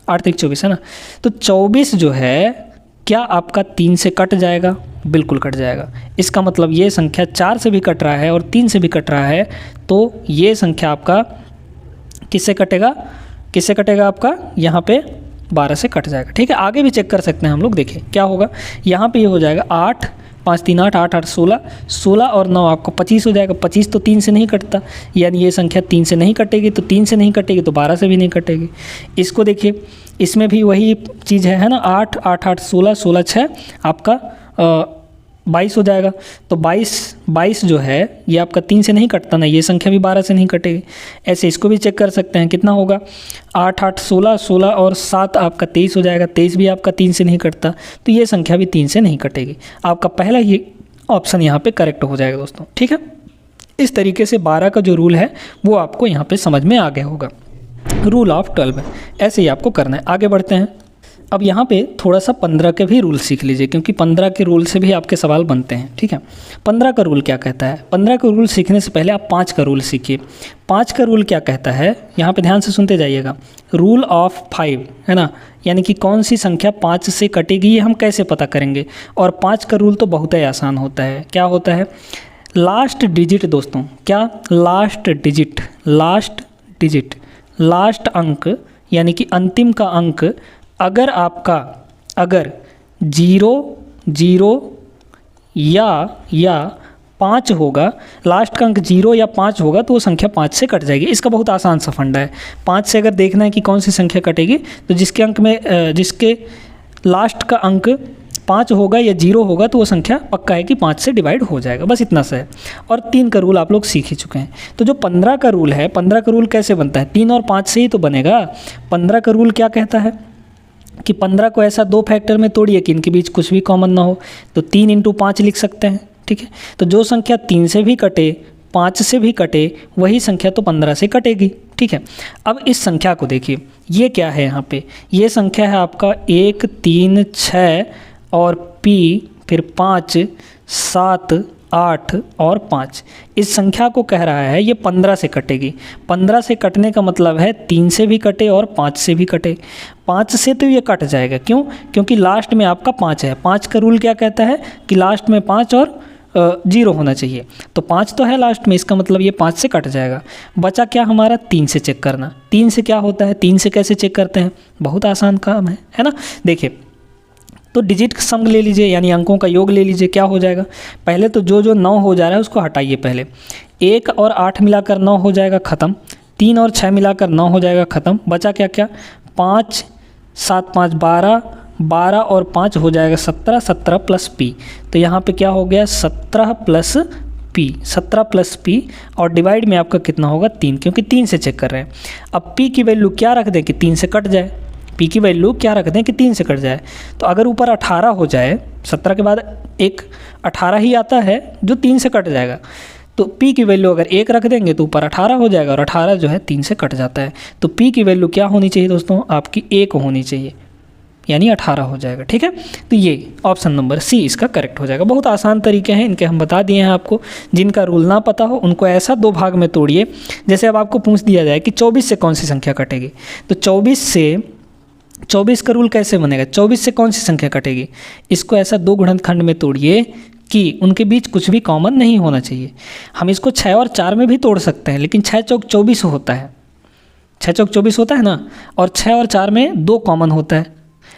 8 3 24, है ना। तो 24 जो है क्या आपका 3 से कट जाएगा? बिल्कुल कट जाएगा। इसका मतलब ये संख्या 4 से भी कट रहा है और 3 से भी कट रहा है, तो ये संख्या आपका किससे कटेगा? किससे कटेगा आपका? यहाँ पे 12 से कट जाएगा। ठीक है, आगे भी चेक कर सकते हैं हम लोग। देखिए क्या होगा, यहाँ पे ये हो जाएगा 8 5 3 8, 8 8 16, 16 और 9 आपको 25 हो जाएगा। 25 तो 3 से नहीं कटता, यानी ये संख्या 3 से नहीं कटेगी, तो 3 से नहीं कटेगी तो 12 से भी नहीं कटेगी। इसको देखिए, इसमें भी वही चीज़ है ना। 8 8 8 16, 16 6 आपका 22 हो जाएगा। तो 22 जो है ये आपका 3 से नहीं कटता ना, ये संख्या भी 12 से नहीं कटेगी। ऐसे इसको भी चेक कर सकते हैं, कितना होगा? 8 8 16, 16 और 7 आपका 23 हो जाएगा। 23 भी आपका 3 से नहीं कटता, तो ये संख्या भी 3 से नहीं कटेगी। आपका पहला ही ऑप्शन यहाँ पे करेक्ट हो जाएगा दोस्तों। ठीक है, इस तरीके से 12 का जो रूल है वो आपको यहाँ पे समझ में आ गया होगा। रूल ऑफ 12 है, ऐसे ही आपको करना है। आगे बढ़ते हैं। अब यहाँ पे थोड़ा सा 15 के भी रूल सीख लीजिए, क्योंकि 15 के रूल से भी आपके सवाल बनते हैं। ठीक है, 15 का रूल क्या कहता है? 15 का रूल सीखने से पहले आप 5 का रूल सीखिए। 5 का रूल क्या कहता है, यहाँ पे ध्यान से सुनते जाइएगा। रूल ऑफ 5, है ना, यानी कि कौन सी संख्या 5 से कटेगी ये हम कैसे पता करेंगे। और 5 का रूल तो बहुत ही आसान होता है। क्या होता है? लास्ट डिजिट दोस्तों, क्या? Last digit, last digit, last अंक, यानी कि अंतिम का अंक अगर 0 0 या 5 होगा, लास्ट का अंक 0 या 5 होगा तो वो संख्या 5 से कट जाएगी। इसका बहुत आसान सा फंडा है। 5 से अगर देखना है कि कौन सी संख्या कटेगी, तो जिसके अंक में जिसके लास्ट का अंक 5 होगा या 0 होगा तो वो संख्या पक्का है कि 5 से डिवाइड हो जाएगा। बस इतना सा है। और 3 का रूल आप लोग सीख ही चुके हैं। तो जो 15 का रूल है, 15 का रूल कैसे बनता है? 3 और 5 से ही तो बनेगा। 15 का रूल क्या कहता है कि 15 को ऐसा 2 फैक्टर में तोड़िए कि इनके बीच कुछ भी कॉमन ना हो, तो 3 × 5 लिख सकते हैं। ठीक है, तो जो संख्या 3 से भी कटे, 5 से भी कटे, वही संख्या तो 15 से कटेगी। ठीक है, अब इस संख्या को देखिए, ये क्या है यहाँ पे? ये संख्या है आपका 1 3 6 और P, फिर 5 7 8 और 5। इस संख्या को कह रहा है ये 15 से कटेगी। 15 से कटने का मतलब है 3 से भी कटे और 5 से भी कटे। 5 से तो ये कट जाएगा, क्यों? क्योंकि लास्ट में आपका 5 है। 5 का रूल क्या कहता है कि लास्ट में 5 और 0 होना चाहिए, तो 5 तो है लास्ट में, इसका मतलब ये 5 से कट जाएगा। बचा क्या हमारा? 3 से चेक करना। 3 से क्या होता है? 3 से कैसे चेक करते हैं? बहुत आसान काम है ना। देखिए, तो डिजिट का सम ले लीजिए, यानी अंकों का योग ले लीजिए। क्या हो जाएगा? पहले तो जो 9 हो जा रहा है उसको हटाइए। पहले 1 और 8 मिलाकर 9 हो जाएगा ख़त्म। 3 और 6 मिलाकर 9 हो जाएगा ख़त्म। बचा क्या क्या? 5 7 5 12, 12 और 5 हो जाएगा 17, 17 प्लस P। तो यहाँ पे क्या हो गया? 17 प्लस P, 17 प्लस P, और डिवाइड में आपका कितना होगा? 3, क्योंकि 3 से चेक कर रहे हैं। अब P की वैल्यू क्या रख दें कि 3 से कट जाए? P की वैल्यू क्या रख दें कि 3 से कट जाए? तो अगर ऊपर 18 हो जाए, 17 के बाद एक 18 ही आता है जो 3 से कट जाएगा, तो P की वैल्यू अगर 1 रख देंगे तो ऊपर 18 हो जाएगा, और 18 जो है 3 से कट जाता है। तो P की वैल्यू क्या होनी चाहिए दोस्तों? आपकी 1 होनी चाहिए, यानी 18 हो जाएगा। ठीक है, तो ये ऑप्शन नंबर C इसका करेक्ट हो जाएगा। बहुत आसान तरीके हैं इनके, हम बता दिए हैं आपको। जिनका रूल ना पता हो उनको ऐसा 2 भाग में तोड़िए। जैसे अब आपको पूछ दिया जाए कि 24 से कौन सी संख्या कटेगी, तो 24 का रूल कैसे बनेगा? 24 से कौन सी संख्या कटेगी? इसको ऐसा 2 गुणनखंड में तोड़िए कि उनके बीच कुछ भी कॉमन नहीं होना चाहिए। हम इसको 6 और 4 में भी तोड़ सकते हैं, लेकिन 6 चौक 24 होता है। 6 चौक 24 होता है ना, और 6 और 4 में 2 कॉमन होता है।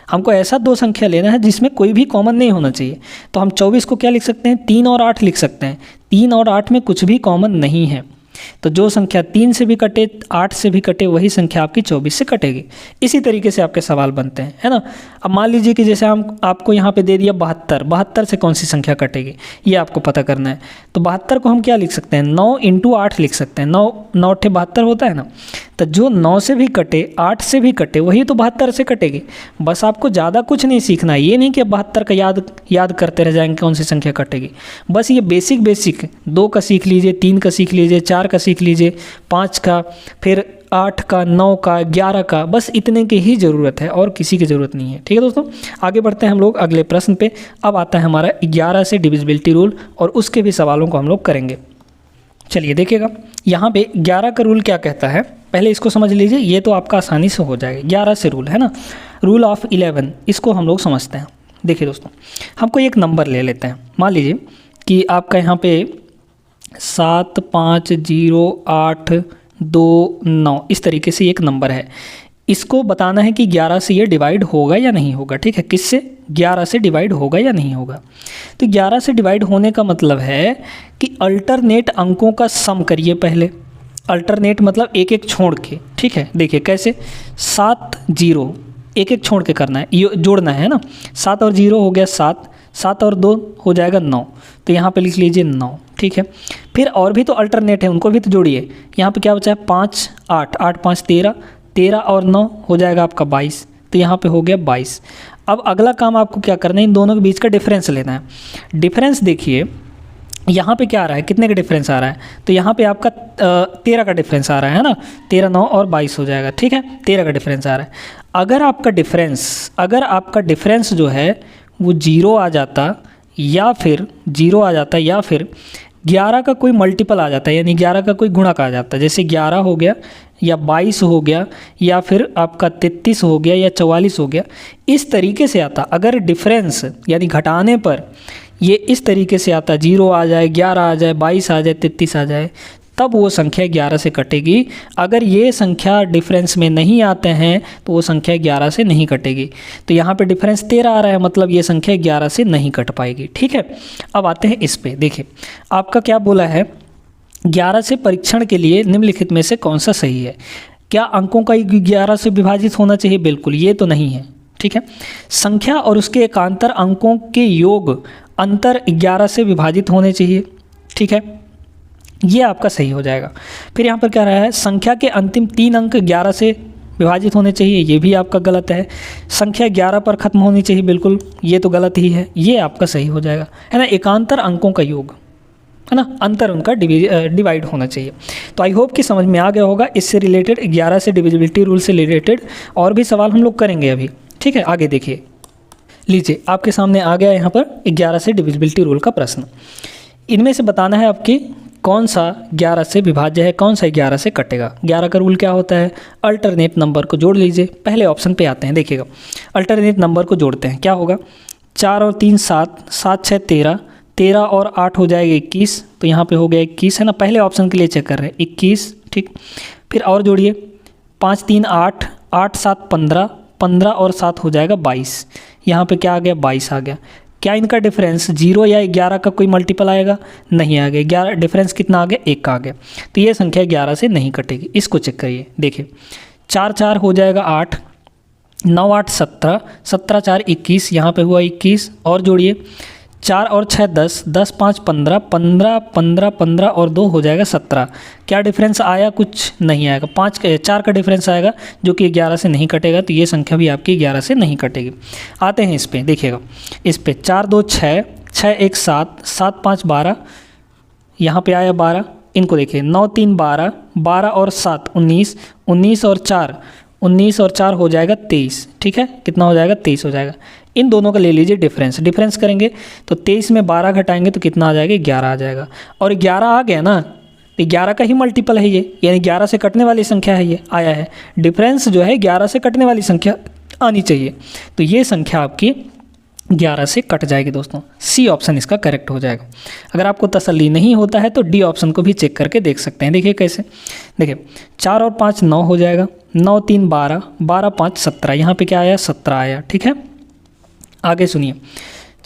हमको ऐसा 2 संख्या लेना है जिसमें कोई भी कॉमन नहीं होना चाहिए। तो हम 24 को क्या लिख सकते हैं? 3 और 8 लिख सकते हैं। 3 और 8 में कुछ भी कॉमन नहीं है। तो जो संख्या 3 से भी कटे, 8 से भी कटे, वही संख्या आपकी 24 से कटेगी। इसी तरीके से आपके सवाल बनते हैं, है ना। अब मान लीजिए कि जैसे हम आपको यहाँ पे दे दिया 72, 72 से कौन सी संख्या कटेगी ये आपको पता करना है। तो 72 को हम क्या लिख सकते हैं, 9 × 8 लिख सकते हैं। 9 9 × 72 होता है ना, तो जो 9 से भी कटे, 8 से भी कटे, वही तो 72 से कटेगी। बस आपको ज़्यादा कुछ नहीं सीखना है, ये नहीं कि 72 का याद करते रह जाएंगे कौन सी संख्या कटेगी। बस ये बेसिक 2 का सीख लीजिए, 3 का सीख लीजिए, 4 का सीख लीजिए, 5 का, फिर 8 का, 9 का, 11 का, बस इतने की ही ज़रूरत है और किसी की ज़रूरत नहीं है। ठीक है दोस्तों, आगे बढ़ते हैं हम लोग अगले प्रश्न पे। अब आता है हमारा 11 से डिविजिबिलिटी रूल और उसके भी सवालों को हम लोग करेंगे। चलिए देखिएगा, यहाँ पे 11 का रूल क्या कहता है, पहले इसको समझ लीजिए, ये तो आपका आसानी से हो जाएगा। 11 से रूल है ना, रूल ऑफ 11, इसको हम लोग समझते हैं। देखिए दोस्तों, हमको एक नंबर ले लेते हैं। मान लीजिए कि आपका यहाँ पे 7 5 0 8 2 9 इस तरीके से एक नंबर है। इसको बताना है कि 11 से ये डिवाइड होगा या नहीं होगा। ठीक है, किससे, 11 से डिवाइड होगा या नहीं होगा। तो 11 से डिवाइड होने का मतलब है कि अल्टरनेट अंकों का सम करिए पहले। अल्टरनेट मतलब एक एक छोड़ के। ठीक है, देखिए कैसे, 7 0 एक एक छोड़ के करना है, ये जोड़ना है ना। 7 और 0 हो गया 7, 7 और 2 हो जाएगा 9, तो यहाँ पे लिख लीजिए 9। ठीक है, फिर और भी तो अल्टरनेट है, उनको भी तो जोड़िए। यहाँ पे क्या बचा है, 5 8, 8 5 13, 13 और 9 हो जाएगा आपका 22, तो यहाँ पे हो गया 22। अब अगला काम आपको क्या करना है, इन दोनों के बीच का डिफरेंस लेना है। डिफरेंस देखिए यहाँ पे क्या आ रहा है, कितने का डिफरेंस आ रहा है, तो यहाँ पे आपका 13 का डिफरेंस आ रहा है ना, 13 9 और 22 हो जाएगा। ठीक है, 13 का डिफरेंस आ रहा है। अगर आपका डिफरेंस जो है वो 0 आ जाता या फिर 11 का कोई मल्टीपल आ जाता है, यानी 11 का कोई गुणक आ जाता है, जैसे 11 हो गया या 22 हो गया या फिर आपका 33 हो गया या 44 हो गया, इस तरीके से आता। अगर डिफरेंस यानी घटाने पर ये इस तरीके से आता, 0 आ जाए, 11 आ जाए, 22 आ जाए, 33 आ जाए, तब वो संख्या 11 से कटेगी। अगर ये संख्या डिफरेंस में नहीं आते हैं तो वो संख्या 11 से नहीं कटेगी। तो यहाँ पे डिफरेंस 13 आ रहा है, मतलब ये संख्या 11 से नहीं कट पाएगी। ठीक है, अब आते हैं इस पे। देखिए आपका क्या बोला है, 11 से परीक्षण के लिए निम्नलिखित में से कौन सा सही है। क्या अंकों का 11 से विभाजित होना चाहिए, बिल्कुल ये तो नहीं है। ठीक है, संख्या और उसके एकांतर अंकों के योग अंतर 11 से विभाजित होने चाहिए। ठीक है, ये आपका सही हो जाएगा। फिर यहाँ पर क्या रहा है, संख्या के अंतिम 3 अंक 11 से विभाजित होने चाहिए, ये भी आपका गलत है। संख्या 11 पर खत्म होनी चाहिए, बिल्कुल ये तो गलत ही है, ये आपका सही हो जाएगा, है ना। एकांतर अंकों का योग, है ना, अंतर उनका डिवाइड होना चाहिए। तो आई होप कि समझ में आ गया होगा। इससे रिलेटेड 11 से डिविजिबिलिटी रूल से रिलेटेड और भी सवाल हम लोग करेंगे अभी। ठीक है, आगे देखिए, लीजिए आपके सामने आ गया यहाँ पर 11 से डिविजिबिलिटी रूल का प्रश्न। इनमें से बताना है आपकी कौन सा 11 से विभाज्य है, कौन सा 11 से कटेगा। 11 का रूल क्या होता है, अल्टरनेट नंबर को जोड़ लीजिए। पहले ऑप्शन पे आते हैं, देखिएगा अल्टरनेट नंबर को जोड़ते हैं, क्या होगा, 4 और 3 7, 7 6 13, 13 और 8 हो जाएगा 21, तो यहाँ पे हो गया 21, है ना। पहले ऑप्शन के लिए चेक कर रहे हैं, 21। ठीक, फिर और जोड़िए, 5 3 8, 8 7 15, 15 और 7 हो जाएगा 22, यहाँ पे क्या आ गया, 22 आ गया। क्या इनका डिफरेंस 0 या 11 का कोई मल्टीपल आएगा, नहीं आ गया। 11 डिफरेंस कितना आ गया, 1 का आ गया, तो ये संख्या 11 से नहीं कटेगी। इसको चेक करिए, देखिए 4 4 हो जाएगा 8, 9 8 17, 17 4 21, यहाँ पे हुआ 21, और जोड़िए 4 और 6 10, 10 5 15, 15 15 15 और 2 हो जाएगा 17। क्या डिफरेंस आया, कुछ नहीं आएगा। 4 का डिफरेंस आएगा जो कि 11 से नहीं कटेगा, तो ये संख्या भी आपकी 11 से नहीं कटेगी। आते हैं इस पे, देखिएगा इस पे 4 2 6, 6 1 7, 7 5 12, यहाँ पे आया 12। इनको देखिए 9 3 12, 12 और 7 19, 19 और 4, 19 और 4 हो जाएगा 23। ठीक है, कितना हो जाएगा, 23 हो जाएगा। इन दोनों का ले लीजिए डिफरेंस करेंगे तो 23 में 12 घटाएंगे तो कितना आ जाएगा, 11 आ जाएगा। और 11 आ गया ना, तो 11 का ही मल्टीपल है ये, यानी 11 से कटने वाली संख्या है, ये आया है। डिफरेंस जो है 11 से कटने वाली संख्या आनी चाहिए, तो ये संख्या आपकी 11 से कट जाएगी दोस्तों। सी ऑप्शन इसका करेक्ट हो जाएगा। अगर आपको तसल्ली नहीं होता है तो डी ऑप्शन को भी चेक करके देख सकते हैं। देखिए कैसे, देखिए 4 और 5 9 हो जाएगा, 9 3 12, 12 5 17, यहाँ पे क्या आया, 17 आया। ठीक है, आगे सुनिए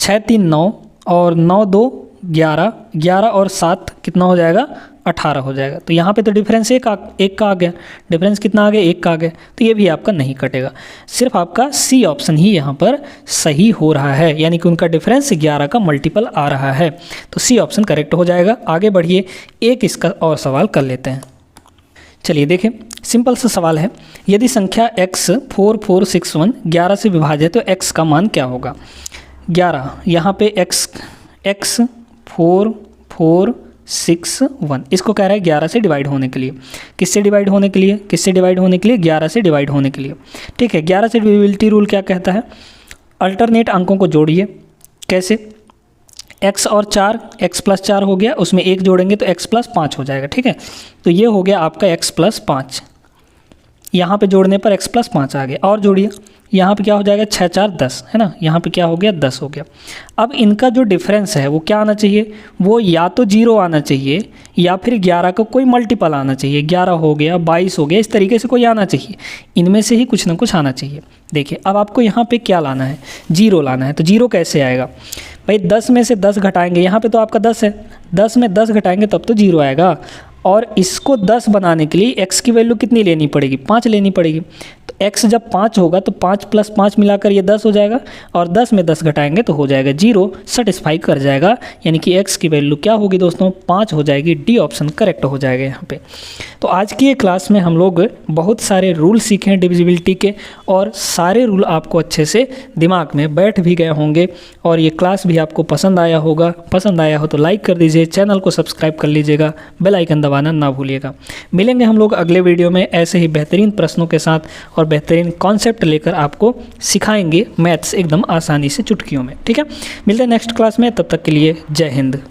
6 3 9 और 9 2 11, 11 और 7 कितना हो जाएगा, 18 हो जाएगा। तो यहाँ पे तो डिफरेंस एक का आ गया, डिफरेंस कितना आ गया, 1 का आ गया, तो ये भी आपका नहीं कटेगा। सिर्फ आपका सी ऑप्शन ही यहाँ पर सही हो रहा है, यानी कि उनका डिफरेंस 11 का मल्टीपल आ रहा है, तो सी ऑप्शन करेक्ट हो जाएगा। आगे बढ़िए, एक इसका और सवाल कर लेते हैं। चलिए देखें, सिंपल सा सवाल है, यदि संख्या x 4461 11 से विभाजित है तो x का मान क्या होगा। 11 यहाँ पे x 4461, इसको कह रहा है 11 से डिवाइड होने के लिए। किससे डिवाइड होने के लिए, किससे डिवाइड होने के लिए, 11 से डिवाइड होने के लिए। ठीक है, 11 से डिविजिबिलिटी रूल क्या कहता है, अल्टरनेट अंकों को जोड़िए। कैसे, x और 4, x + 4 हो गया, उसमें 1 जोड़ेंगे तो x + 5 हो जाएगा। ठीक है, तो ये हो गया आपका x + 5, यहाँ पे जोड़ने पर x + 5 आ गया। और जोड़िए, यहाँ पे क्या हो जाएगा, 6 4 10 है ना, यहाँ पे क्या हो गया, 10 हो गया। अब इनका जो डिफरेंस है वो क्या आना चाहिए, वो या तो 0 आना चाहिए या फिर 11 का कोई मल्टीपल आना चाहिए। 11 हो गया, 22 हो गया, इस तरीके से कोई आना चाहिए, इनमें से ही कुछ ना कुछ आना चाहिए। देखिए अब आपको यहाँ पे क्या लाना है, 0 लाना है। तो 0 कैसे आएगा भाई, 10 में से 10 घटाएंगे, यहाँ पे तो आपका 10 है, 10 में 10 घटाएंगे तब तो 0 आएगा। और इसको 10 बनाने के लिए x की वैल्यू कितनी लेनी पड़ेगी, 5 लेनी पड़ेगी। तो x जब 5 होगा तो 5 + 5 मिलाकर ये 10 हो जाएगा, और 10 में 10 घटाएंगे तो हो जाएगा 0, सेटिस्फाई कर जाएगा। यानी कि x की वैल्यू क्या होगी दोस्तों, 5 हो जाएगी। डी ऑप्शन करेक्ट हो जाएगा यहाँ पे। तो आज की ये क्लास में हम लोग बहुत सारे रूल सीखे हैं डिविजिबिलिटी के, और सारे रूल आपको अच्छे से दिमाग में बैठ भी गए होंगे, और ये क्लास भी आपको पसंद आया होगा। पसंद आया हो तो लाइक कर दीजिए, चैनल को सब्सक्राइब कर लीजिएगा, बेल आइकन दबाना ना भूलिएगा। मिलेंगे हम लोग अगले वीडियो में ऐसे ही बेहतरीन प्रश्नों के साथ, और बेहतरीन कॉन्सेप्ट लेकर आपको सिखाएंगे मैथ्स एकदम आसानी से चुटकियों में। ठीक है, मिलते हैं नेक्स्ट क्लास में, तब तक के लिए जय हिंद।